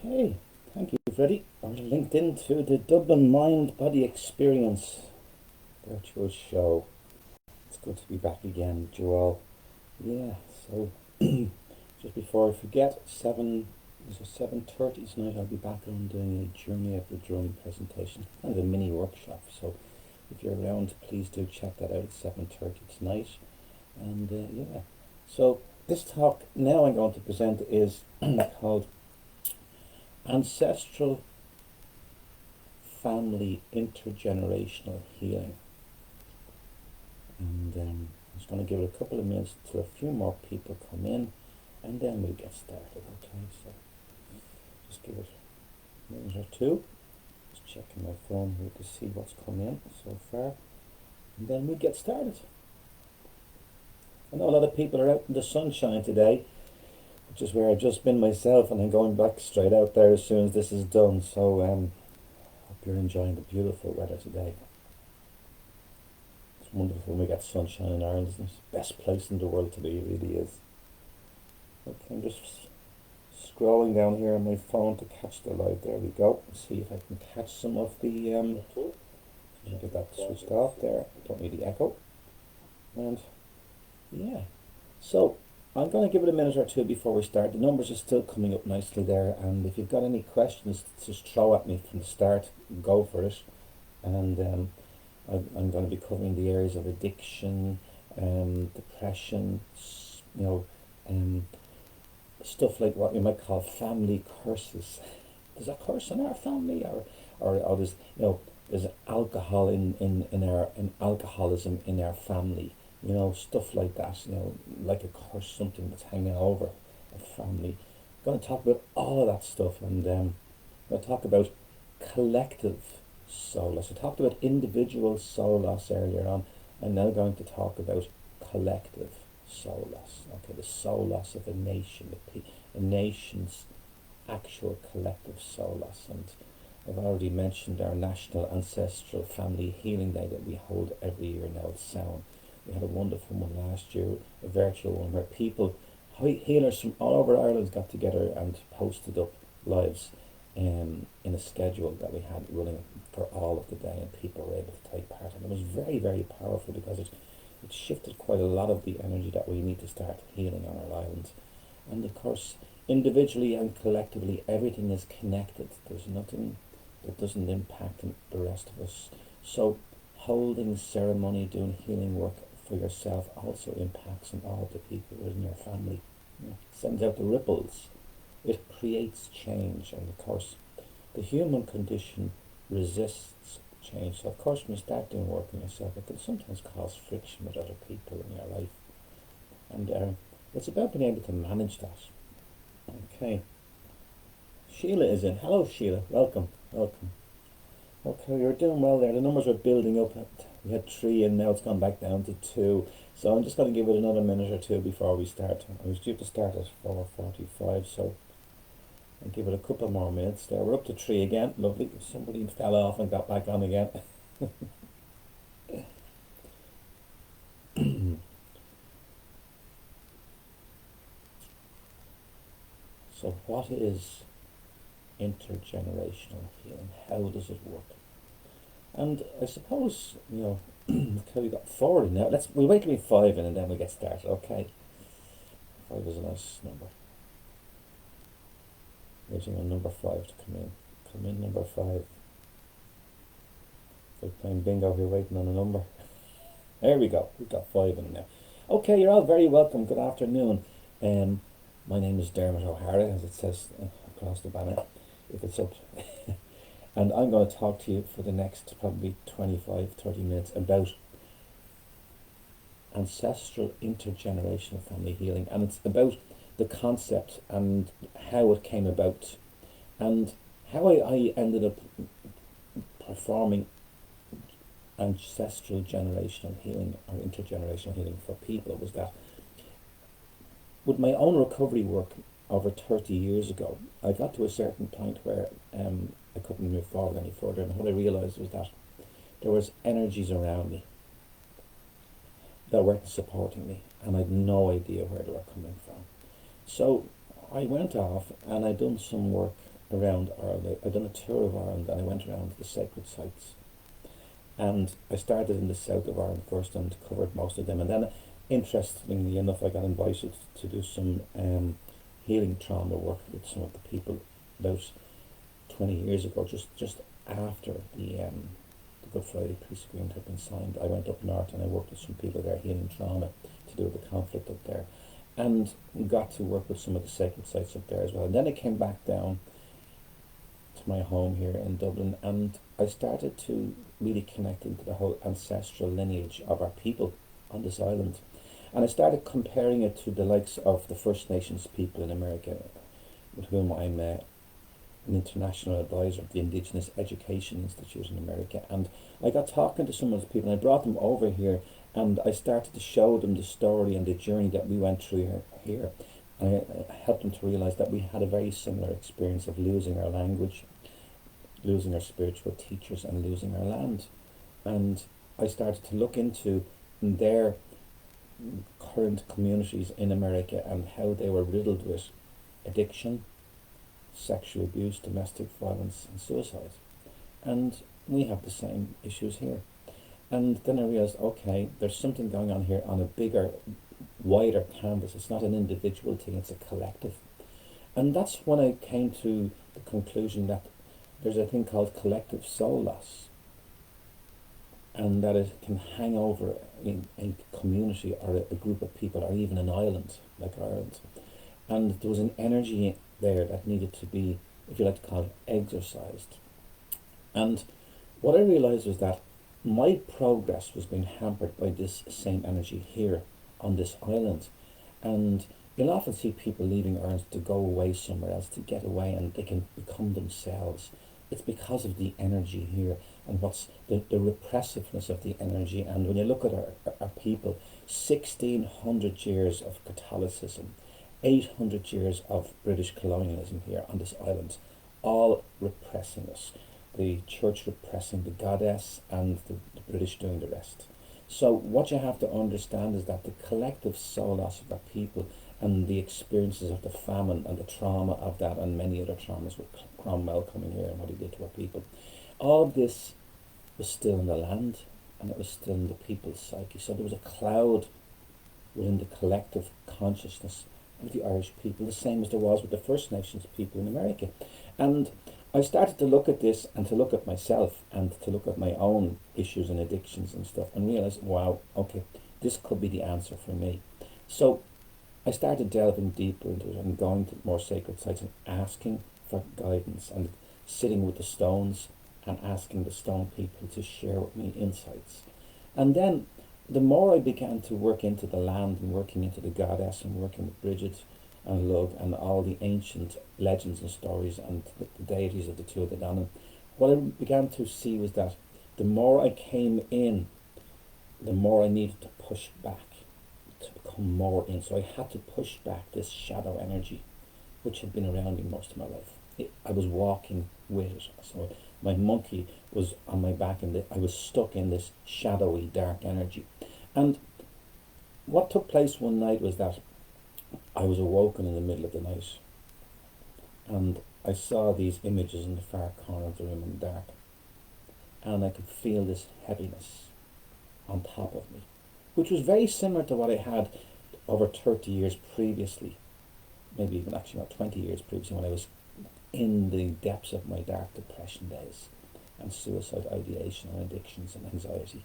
Okay, thank you, Freddie. I'm linked into the Dublin Mind Body Experience virtual show. It's good to be back again, Joel. Yeah, so just before I forget, 7:30 tonight. I'll be back on doing a Journey of the Drum presentation, kind of a mini workshop. So if you're around, please do check that out at 7:30 tonight. And yeah, so this talk now I'm going to present is called Ancestral Family Intergenerational Healing. And I'm just going to give it a couple of minutes till a few more people come in, and then we'll get started. Okay, so just give it a minute or two. Just checking my phone here to see what's come in so far, and then we get started. I know a lot of people are out in the sunshine today, which is where I've just been myself, and I'm going back straight out there as soon as this is done. So hope you're enjoying the beautiful weather today. It's wonderful when we get sunshine in Ireland, isn't it? Best place in the world to be, it really is. Okay, I'm just scrolling down here on my phone to catch the light. There we go. See if I can catch some of the get that switched off there. Don't need the echo. And yeah, so I'm going to give it a minute or two before we start. The numbers are still coming up nicely there, and if you've got any questions, just throw at me from the start. Go for it. And I'm going to be covering the areas of addiction, depression, stuff like what you might call family curses. There's a curse in our family, or there's alcohol in alcoholism in our family. Stuff like that. Like a curse, something that's hanging over a family. I'm going to talk about all of that stuff, and I'm going to talk about collective soul loss. I talked about individual soul loss earlier on. I'm now going to talk about collective soul loss. Okay, the soul loss of a nation, a nation's actual collective soul loss. And I've already mentioned our National Ancestral Family Healing Day that we hold every year now at Sound. We had a wonderful one last year, a virtual one, where people, healers from all over Ireland, got together and posted up lives in a schedule that we had running for all of the day, and people were able to take part. And it was very, very powerful because it shifted quite a lot of the energy that we need to start healing on our island. And of course, individually and collectively, everything is connected. There's nothing that doesn't impact the rest of us. So holding ceremony, doing healing work for yourself also impacts on all the people within your family. It sends out the ripples. It creates change, and of course the human condition resists change. So of course when you start doing work on yourself, it can sometimes cause friction with other people in your life, and it's about being able to manage that. Okay, Sheila is in. Hello Sheila, welcome. Okay, you're doing well there. The numbers are building up. We had 3 and now it's gone back down to 2. So I'm just going to give it another minute or two before we start. I was due to start at 4:45, so I'll give it a couple more minutes there. We're up to 3 again. Lovely. Somebody fell off and got back on again. So what is intergenerational healing? How does it work? And I suppose, okay, we got 4 in now. We'll wait till we 5 in and then we'll get started, okay? 5 is a nice number. Waiting on number 5 to come in. Come in, number 5. It's like playing bingo here, waiting on a number. There we go. We've got 5 in now. Okay, you're all very welcome. Good afternoon. My name is Dermot O'Hara, as it says across the banner, if it's up. And I'm going to talk to you for the next probably 25-30 minutes about ancestral intergenerational family healing. And it's about the concept and how it came about, and how I ended up performing ancestral generational healing or intergenerational healing for people. Was that with my own recovery work over 30 years ago, I got to a certain point where I couldn't move forward any further, and what I realised was that there was energies around me that weren't supporting me, and I had no idea where they were coming from. So I went off and I done some work around Ireland. I'd done a tour of Ireland, and I went around the sacred sites. And I started in the south of Ireland first and covered most of them. And then, interestingly enough, I got invited to do some healing trauma work with some of the people about 20 years ago, just after the Good Friday Peace Agreement had been signed. I went up north and I worked with some people there healing trauma to do with the conflict up there, and got to work with some of the sacred sites up there as well. And then I came back down to my home here in Dublin, and I started to really connect into the whole ancestral lineage of our people on this island. And I started comparing it to the likes of the First Nations people in America, with whom I'm an international advisor of the Indigenous Education Institute in America. And I got talking to some of those people, and I brought them over here, and I started to show them the story and the journey that we went through here. And I helped them to realize that we had a very similar experience of losing our language, losing our spiritual teachers, and losing our land. And I started to look into their current communities in America and how they were riddled with addiction, sexual abuse, domestic violence, and suicide. And we have the same issues here. And then I realized, okay, there's something going on here on a bigger, wider canvas. It's not an individual thing, it's a collective. And that's when I came to the conclusion that there's a thing called collective soul loss, and that it can hang over in a community or a group of people or even an island like Ireland. And there was an energy there that needed to be, if you like to call it, exorcised. And what I realized was that my progress was being hampered by this same energy here on this island. And you'll often see people leaving Ireland to go away somewhere else, to get away, and they can become themselves. It's because of the energy here and what's the repressiveness of the energy. And when you look at our people, 1600 years of Catholicism, 800 years of British colonialism here on this island, all repressing us. The church repressing the goddess, and the British doing the rest. So what you have to understand is that the collective soul loss of our people and the experiences of the famine and the trauma of that, and many other traumas with Cromwell coming here and what he did to our people, all of this was still in the land, and it was still in the people's psyche. So there was a cloud within the collective consciousness of the Irish people, the same as there was with the First Nations people in America. And I started to look at this and to look at myself and to look at my own issues and addictions and stuff, and realize, wow, okay, this could be the answer for me. So I started delving deeper into it and going to more sacred sites and asking for guidance and sitting with the stones and asking the stone people to share with me insights. And then the more I began to work into the land and working into the goddess and working with Bridget and Lug and all the ancient legends and stories and the deities of the Tuatha De Danann, what I began to see was that the more I came in, the more I needed to push back to become more in. So I had to push back this shadow energy, which had been around me most of my life. I was walking with it. So my monkey was on my back, and I was stuck in this shadowy, dark energy. And what took place one night was that I was awoken in the middle of the night, and I saw these images in the far corner of the room in the dark, and I could feel this heaviness on top of me, which was very similar to what I had over 30 years previously, maybe even actually about 20 years previously, when I was in the depths of my dark depression days and suicide ideation and addictions and anxiety.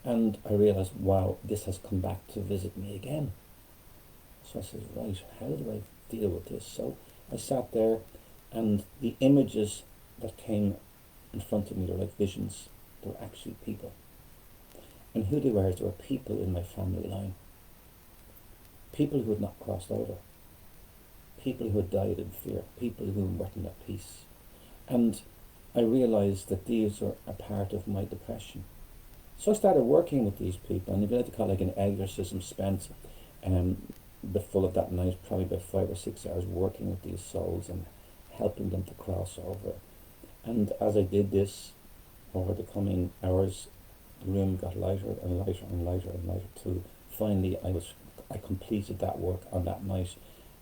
And I realized, wow, this has come back to visit me again. So I said, right, how do I deal with this? So I sat there, and the images that came in front of me, they're like visions. They were actually people. And who they were people in my family line. People who had not crossed over. People who had died in fear. People who weren't at peace. And I realized that these are a part of my depression. So I started working with these people, and if you like to call it like an exorcism, spent the full of that night, probably about 5 or 6 hours working with these souls and helping them to cross over. And as I did this, over the coming hours, the room got lighter and lighter and lighter and lighter, till finally I completed that work on that night.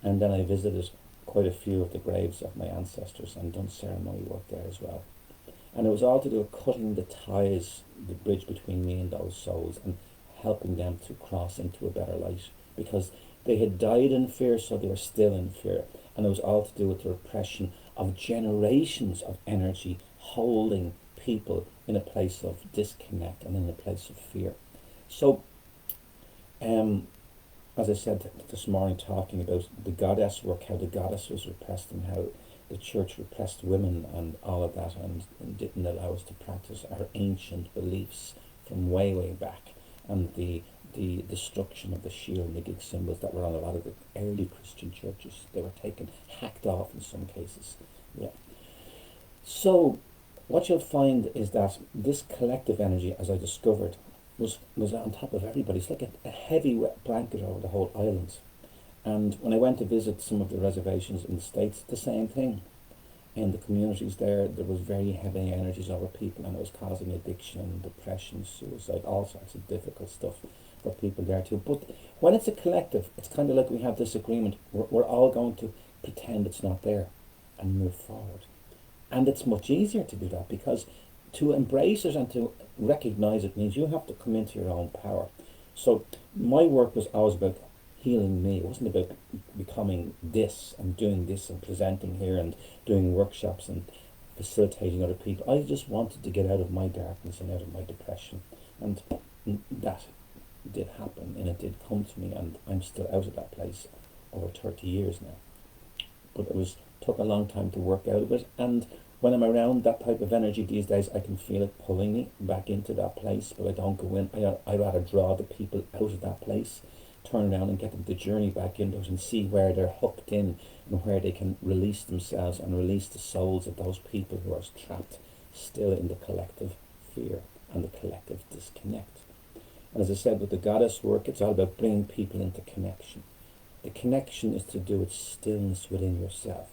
And then I visited quite a few of the graves of my ancestors and done ceremony work there as well. And it was all to do with cutting the ties, the bridge between me and those souls, and helping them to cross into a better light. Because they had died in fear, so they were still in fear. And it was all to do with the repression of generations of energy holding people in a place of disconnect and in a place of fear. So, as I said this morning, talking about the goddess work, how the goddess was repressed and how the church repressed women and all of that, and didn't allow us to practice our ancient beliefs from way, way back, and the destruction of the shield and the gig symbols that were on a lot of the early Christian churches. They were taken, hacked off in some cases. Yeah. So what you'll find is that this collective energy, as I discovered, was on top of everybody. It's like a heavy wet blanket over the whole island. And when I went to visit some of the reservations in the States, the same thing. In the communities there was very heavy energies over people, and it was causing addiction, depression, suicide, all sorts of difficult stuff for people there too. But when it's a collective, it's kind of like we have this agreement. We're all going to pretend it's not there and move forward. And it's much easier to do that, because to embrace it and to recognize it means you have to come into your own power. So my work was always about healing me. It wasn't about becoming this and doing this and presenting here and doing workshops and facilitating other people. I just wanted to get out of my darkness and out of my depression. And that did happen, and it did come to me, and I'm still out of that place over 30 years now. But it took a long time to work out of it, and when I'm around that type of energy these days, I can feel it pulling me back into that place, but I don't go in. I rather draw the people out of that place, turn around and get them to journey back into it and see where they're hooked in and where they can release themselves and release the souls of those people who are trapped still in the collective fear and the collective disconnect. And as I said, with the goddess work, it's all about bringing people into connection. The connection is to do with stillness within yourself.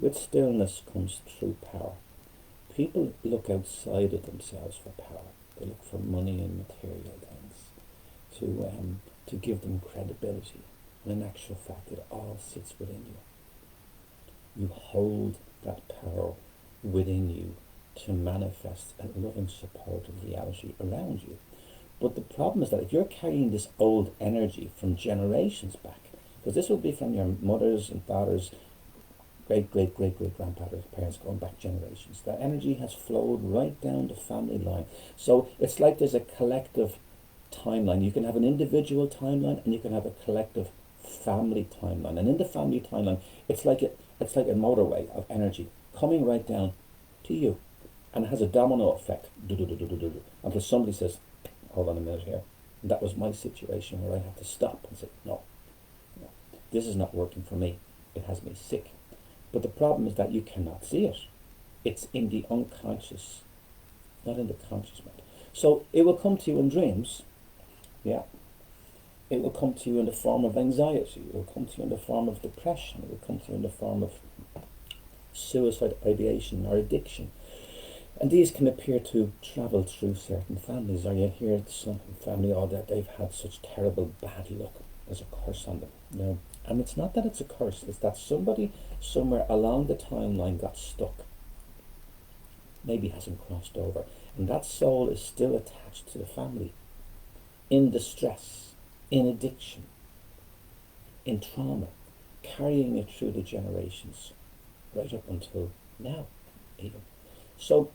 With stillness comes true power. People look outside of themselves for power. They look for money and material things to give them credibility. When in actual fact, it all sits within you. You hold that power within you to manifest a loving, supportive reality around you. But the problem is that if you're carrying this old energy from generations back, because this will be from your mothers and fathers, great-great-great-great-grandparents, parents going back generations. That energy has flowed right down the family line. So it's like there's a collective timeline. You can have an individual timeline and you can have a collective family timeline. And in the family timeline, it's like a motorway of energy coming right down to you. And it has a domino effect. Until somebody says, hold on a minute here. And that was my situation where I had to stop and say, no, this is not working for me. It has me sick. But the problem is that you cannot see it. It's in the unconscious, not in the conscious mind. So it will come to you in dreams, yeah. It will come to you in the form of anxiety. It will come to you in the form of depression. It will come to you in the form of suicide ideation or addiction. And these can appear to travel through certain families, or you hear some family, that they've had such terrible bad luck. There's a curse on them, you know. And it's not that it's a curse, it's that somebody somewhere along the timeline got stuck. Maybe hasn't crossed over. And that soul is still attached to the family. In distress, in addiction, in trauma, carrying it through the generations, right up until now, even. So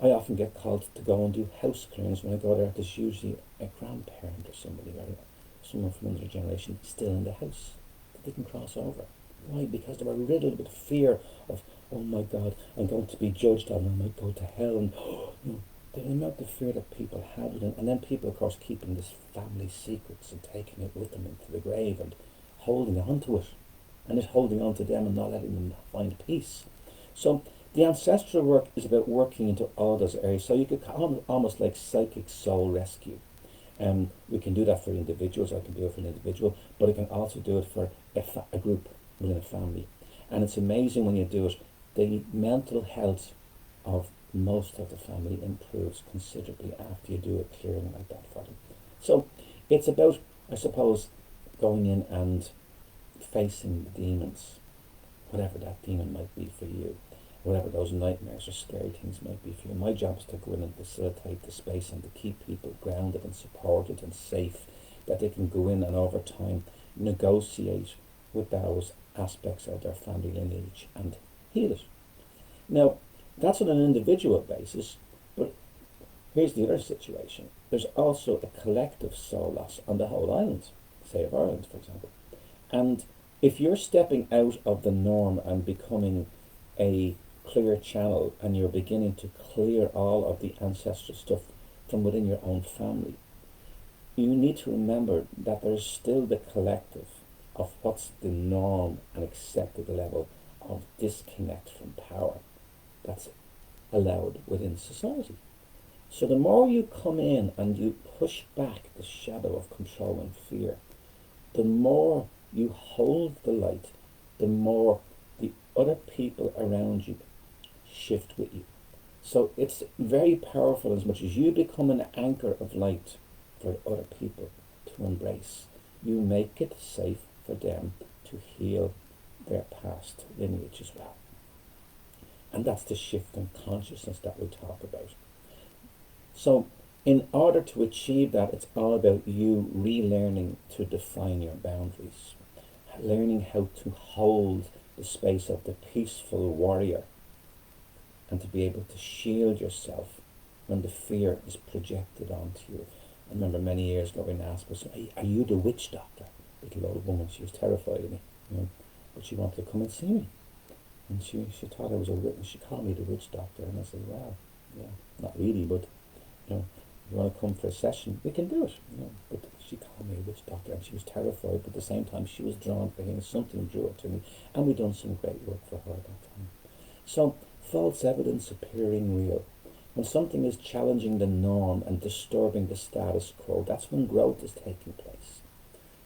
I often get called to go and do house clearings. When I go there, there's usually a grandparent or somebody, or someone from another generation still in the house. Didn't cross over. Why? Because they were riddled with fear of, oh my God, I'm going to be judged and I might go to hell. And the amount of fear that people had with it. And then people, of course, keeping this family secrets and taking it with them into the grave and holding on to it. And it's holding on to them and not letting them find peace. So the ancestral work is about working into all those areas. So you could almost like psychic soul rescue. We can do that for individuals. I can do it for an individual, but I can also do it for a group within a family. And it's amazing when you do it, the mental health of most of the family improves considerably after you do a clearing like that for them. So it's about, I suppose, going in and facing the demons whatever that demon might be for you, whatever those nightmares or scary things might be for you. My job is to go in and facilitate the space and to keep people grounded and supported and safe, that they can go in and over time negotiate with those aspects of their family lineage and heal it. Now, that's on an individual basis, but here's the other situation. There's also a collective soul loss on the whole island, say of Ireland, for example. And if you're stepping out of the norm and becoming a clear channel, and you're beginning to clear all of the ancestral stuff from within your own family, you need to remember that there's still the collective of what's the norm and accepted level of disconnect from power that's allowed within society. So the more you come in and you push back the shadow of control and fear, the more you hold the light, the more the other people around you shift with you. So it's very powerful. As much as you become an anchor of light for other people to embrace, you make it safe for them to heal their past lineage as well. And that's the shift in consciousness that we talk about. So in order to achieve that, it's all about you relearning to define your boundaries, learning how to hold the space of the peaceful warrior, and to be able to shield yourself when the fear is projected onto you. I remember many years ago being asked, are you the witch doctor? Little old woman, she was terrified of me, but she wanted to come and see me. And she thought I was a witch, and she called me the witch doctor. And I said, well, yeah, not really, but if you want to come for a session, we can do it. But she called me a witch doctor, and she was terrified, but at the same time she was drawn to him. Something drew her to me, and we done some great work for her at that time. So false evidence appearing real. When something is challenging the norm and disturbing the status quo, that's when growth is taking place.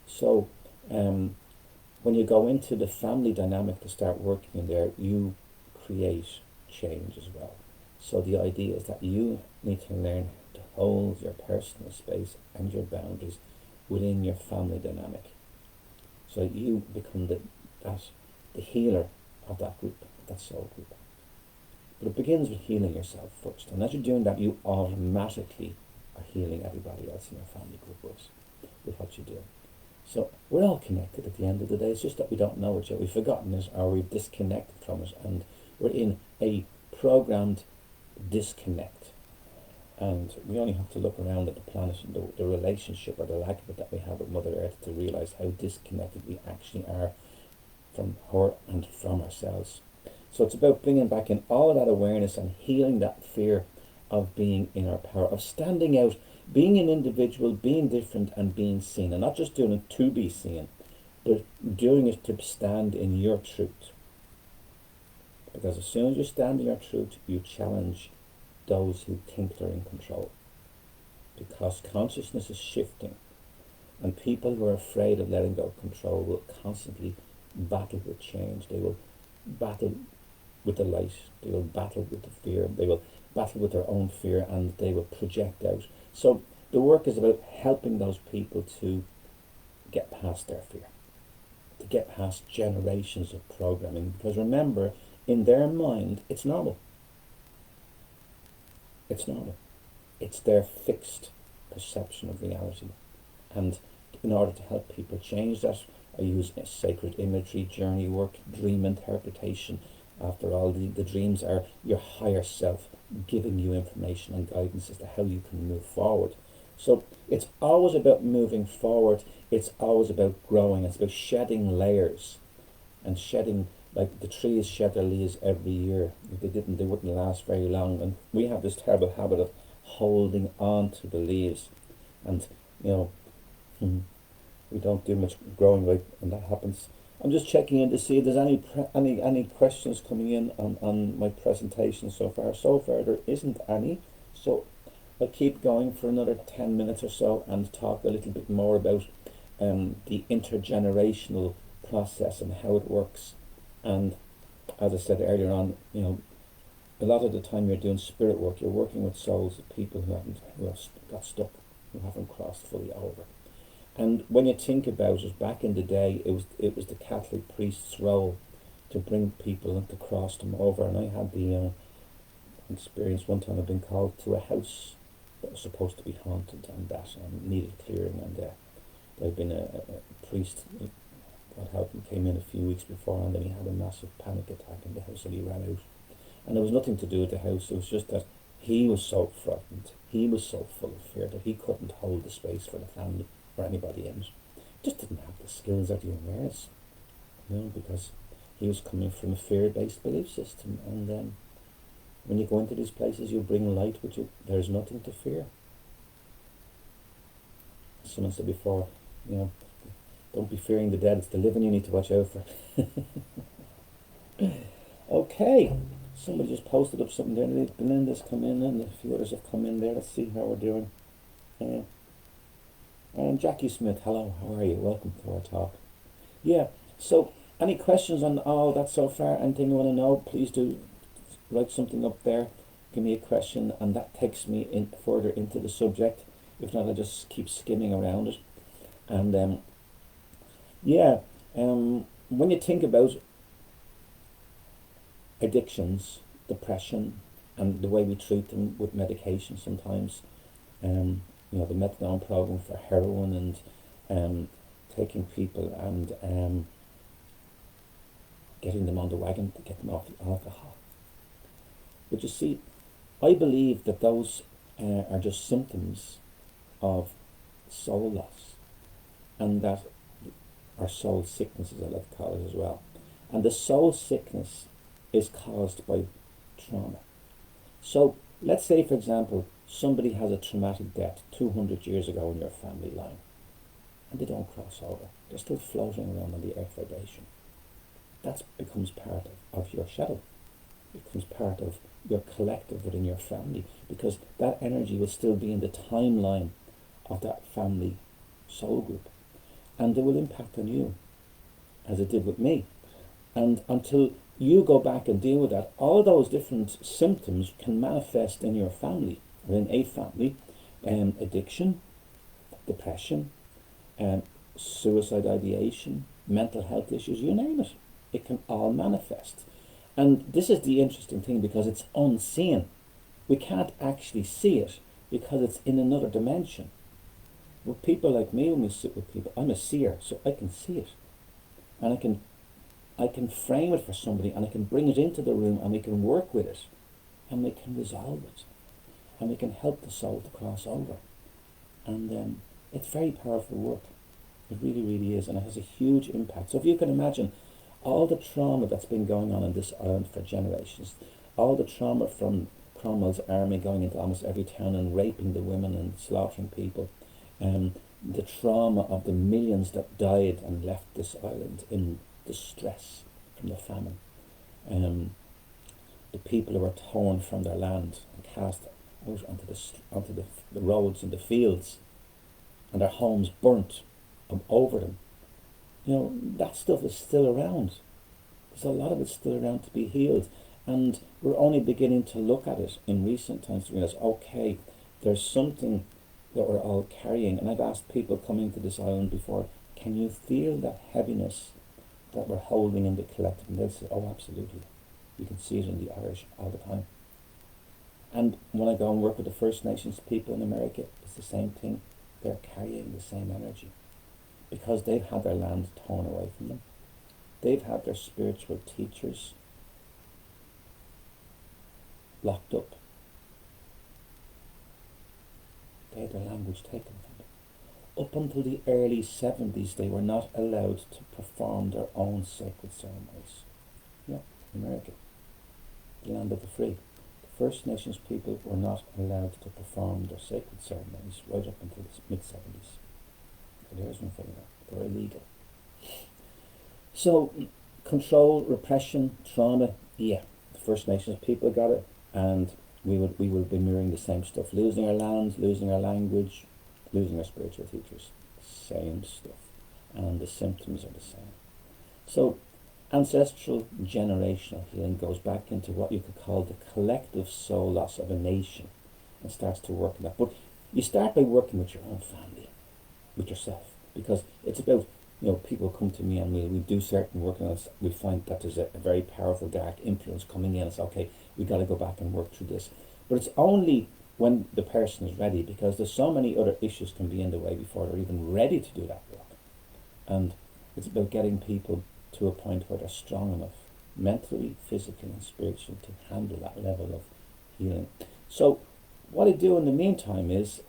So when you go into the family dynamic to start working in there, you create change as well. So the idea is that you need to learn to hold your personal space and your boundaries within your family dynamic. So you become the healer of that group, that soul group. But it begins with healing yourself first. And as you're doing that, you automatically are healing everybody else in your family group with what you do. So we're all connected at the end of the day. It's just that we don't know it yet. We've forgotten it, or we've disconnected from it, and we're in a programmed disconnect. And we only have to look around at the planet and the relationship or the lack of it that we have with Mother Earth to realize how disconnected we actually are from her and from ourselves. So it's about bringing back in all of that awareness and healing that fear of being in our power, of standing out, being an individual, being different, and being seen. And not just doing it to be seen, but doing it to stand in your truth. Because as soon as you stand in your truth, you challenge those who think they're in control. Because consciousness is shifting, and people who are afraid of letting go of control will constantly battle with change. They will battle with the light, they will battle with the fear, they will battle with their own fear, and they will project out. So the work is about helping those people to get past their fear, to get past generations of programming. Because remember, in their mind, it's normal. It's normal. It's their fixed perception of reality. And in order to help people change that, I use sacred imagery, journey work, dream interpretation. After all, the dreams are your higher self giving you information and guidance as to how you can move forward. So it's always about moving forward. It's always about growing. It's about shedding layers, and shedding, like the trees shed their leaves every year. If they didn't, they wouldn't last very long. And we have this terrible habit of holding on to the leaves, and we don't do much growing, right? And that happens. I'm just checking in to see if there's any questions coming in on my presentation so far. So far there isn't any, so I'll keep going for another 10 minutes or so and talk a little bit more about the intergenerational process and how it works. And as I said earlier on, a lot of the time you're doing spirit work, you're working with souls of people who have got stuck, who haven't crossed fully over. And when you think about it, back in the day, it was the Catholic priest's role to bring people and to cross them over. And I had the experience one time. I'd been called to a house that was supposed to be haunted and that needed clearing, and there'd been a priest, God help him, came in a few weeks before, and then he had a massive panic attack in the house and he ran out. And there was nothing to do with the house, it was just that he was so frightened, he was so full of fear that he couldn't hold the space for the family or anybody else. Just didn't have the skills or the awareness, because he was coming from a fear-based belief system. And when you go into these places, you bring light with you. There's nothing to fear. Someone said before, don't be fearing the dead, it's the living you need to watch out for. Okay, somebody just posted up something there. Belinda's come in and a few others have come in there. Let's see how we're doing. And Jackie Smith, hello, how are you? Welcome to our talk. Yeah, so any questions on all that so far? Anything you want to know, please do write something up there. Give me a question, and that takes me in further into the subject. If not, I'll just keep skimming around it. And when you think about addictions, depression, and the way we treat them with medication sometimes, the methadone program for heroin, and taking people and getting them on the wagon to get them off the alcohol. But you see, I believe that those are just symptoms of soul loss, and that our soul sickness, as I like to call it as well. And the soul sickness is caused by trauma. So let's say, for example, somebody has a traumatic death 200 years ago in your family line, and they don't cross over. They're still floating around on the earth vibration. That becomes part of your shadow. It becomes part of your collective within your family, because that energy will still be in the timeline of that family soul group, and it will impact on you as it did with me. And until you go back and deal with that, all those different symptoms can manifest in your family or in a family. Addiction, depression, suicide ideation, mental health issues, you name it, it can all manifest. And this is the interesting thing, because it's unseen. We can't actually see it because it's in another dimension. With people like me, when we sit with people, I'm a seer, so I can see it. And I can frame it for somebody, and I can bring it into the room, and we can work with it, and we can resolve it, and we can help the soul to cross over. And it's very powerful work. It really, really is, and it has a huge impact. So if you can imagine all the trauma that's been going on in this island for generations, all the trauma from Cromwell's army going into almost every town and raping the women and slaughtering people, the trauma of the millions that died and left this island in distress from the famine, the people who were torn from their land and cast out onto the roads and the fields, and their homes burnt over them. That stuff is still around. There's a lot of it still around to be healed, and we're only beginning to look at it in recent times to realize, okay, there's something that we're all carrying. And I've asked people coming to this island before, can you feel that heaviness that we're holding in the collective? And they'll say, oh, absolutely. You can see it in the Irish all the time. And when I go and work with the First Nations people in America, it's the same thing. They're carrying the same energy, because they've had their land torn away from them. They've had their spiritual teachers locked up. They had their language taken from them. Up until the early 70s, they were not allowed to perform their own sacred ceremonies. Yeah, America, the land of the free. The First Nations people were not allowed to perform their sacred ceremonies right up until the mid-70s. There's one thing there. They're illegal. So, control, repression, trauma, yeah, the First Nations people got it, and we will be mirroring the same stuff. Losing our land, losing our language, losing our spiritual teachers. Same stuff. And the symptoms are the same. So, ancestral generational healing goes back into what you could call the collective soul loss of a nation, and starts to work on that. But you start by working with your own family, with yourself, because it's about people come to me and we do certain work, and we find that there's a very powerful dark influence coming in. It's okay, we got to go back and work through this. But it's only when the person is ready, because there's so many other issues can be in the way before they're even ready to do that work. And it's about getting people to a point where they're strong enough, mentally, physically, and spiritually, to handle that level of healing. So what I do in the meantime is,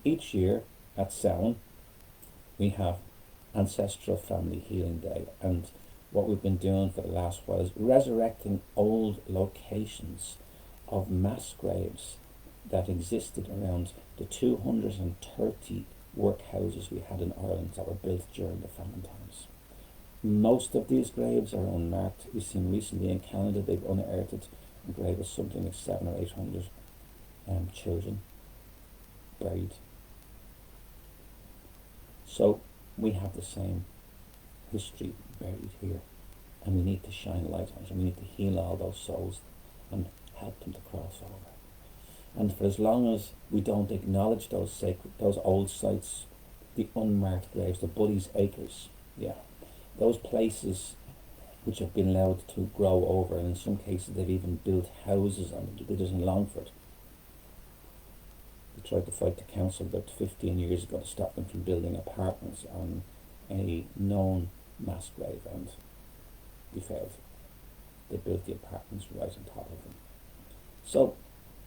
each year at Samhain, we have Ancestral Family Healing Day, and what we've been doing for the last while is resurrecting old locations of mass graves that existed around the 230 workhouses we had in Ireland that were built during the famine times. Most of these graves are unmarked. We've seen recently in Canada they've unearthed a grave of something like 700 or 800 children buried. So we have the same history buried here, and we need to shine light on it, and we need to heal all those souls and help them to cross over. And for as long as we don't acknowledge those old sites, the unmarked graves, the Buddy's Acres, those places which have been allowed to grow over, and in some cases they've even built houses on them. They did in Longford. They tried to fight the council about 15 years ago to stop them from building apartments on a known mass grave, and we failed. They built the apartments right on top of them. So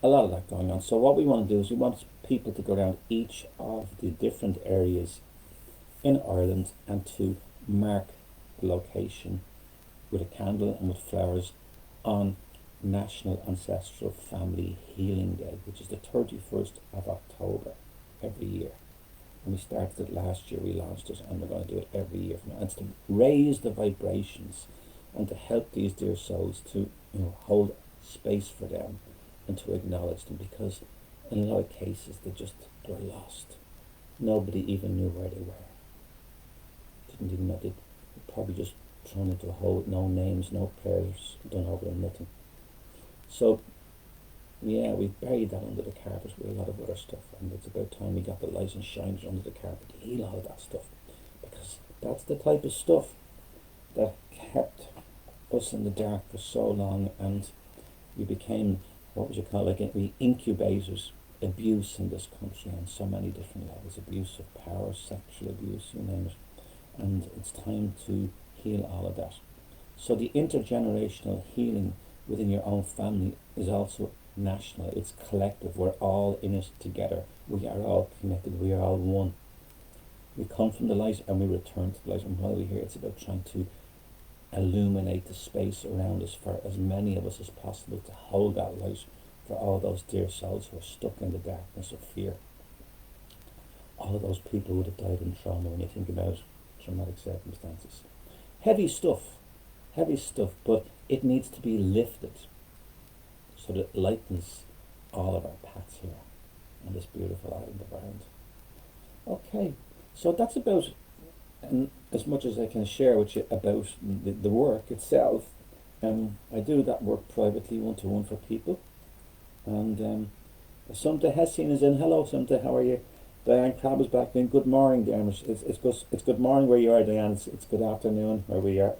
a lot of that going on. So what we want to do is we want people to go around each of the different areas in Ireland and to mark the location with a candle and with flowers on National Ancestral Family Healing Day, which is the 31st of October every year. When we started it last year, we launched it, and we're going to do it every year from now. And it's to raise the vibrations and to help these dear souls to hold space for them and to acknowledge them, because in a lot of cases they're lost. Nobody even knew where they were. Didn't even know. They'd probably just thrown into a hole with no names, no prayers done over them, nothing. So we buried that under the carpet with a lot of other stuff, and it's about time we got the light and shined it under the carpet to heal all that stuff, because that's the type of stuff that kept us in the dark for so long, and we became, what would you call it, we incubated abuse in this country on so many different levels. Abuse of power, sexual abuse, you name it. And it's time to heal all of that. So the intergenerational healing within your own family is also national. It's collective. We're all in it together. We are all connected. We are all one. We come from the light and we return to the light. And while we're here, it's about trying to illuminate the space around us for as many of us as possible, to hold that light for all those dear souls who are stuck in the darkness of fear. All of those people who would have died in trauma, when you think about traumatic circumstances. Heavy stuff, but it needs to be lifted so that it lightens all of our paths here on this beautiful island of Ireland. Okay, so that's about as much as I can share with you about the work itself. I do that work privately, one-to-one for people. And Sumta Hessian is in. Hello, Sumta, how are you? Diane Crabb is back in. Good morning, Dermot. It's good morning where you are, Diane. It's good afternoon where we are.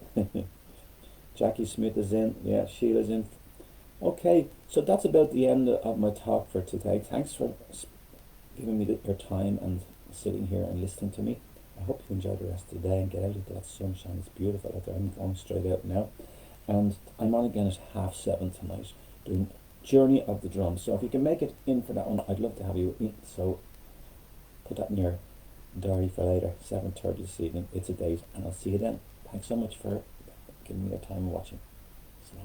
Jackie Smith is in. Yeah, Sheila's in. Okay, so that's about the end of my talk for today. Thanks for giving me your time and sitting here and listening to me. I hope you enjoy the rest of the day and get out into that sunshine. It's beautiful out there. I'm going straight out now. And I'm on again at 7:30 tonight doing Journey of the Drum. So if you can make it in for that one, I'd love to have you with me. So put that in your diary for later, 7:30 this evening. It's a date, and I'll see you then. Thanks so much for giving me your time and watching. So.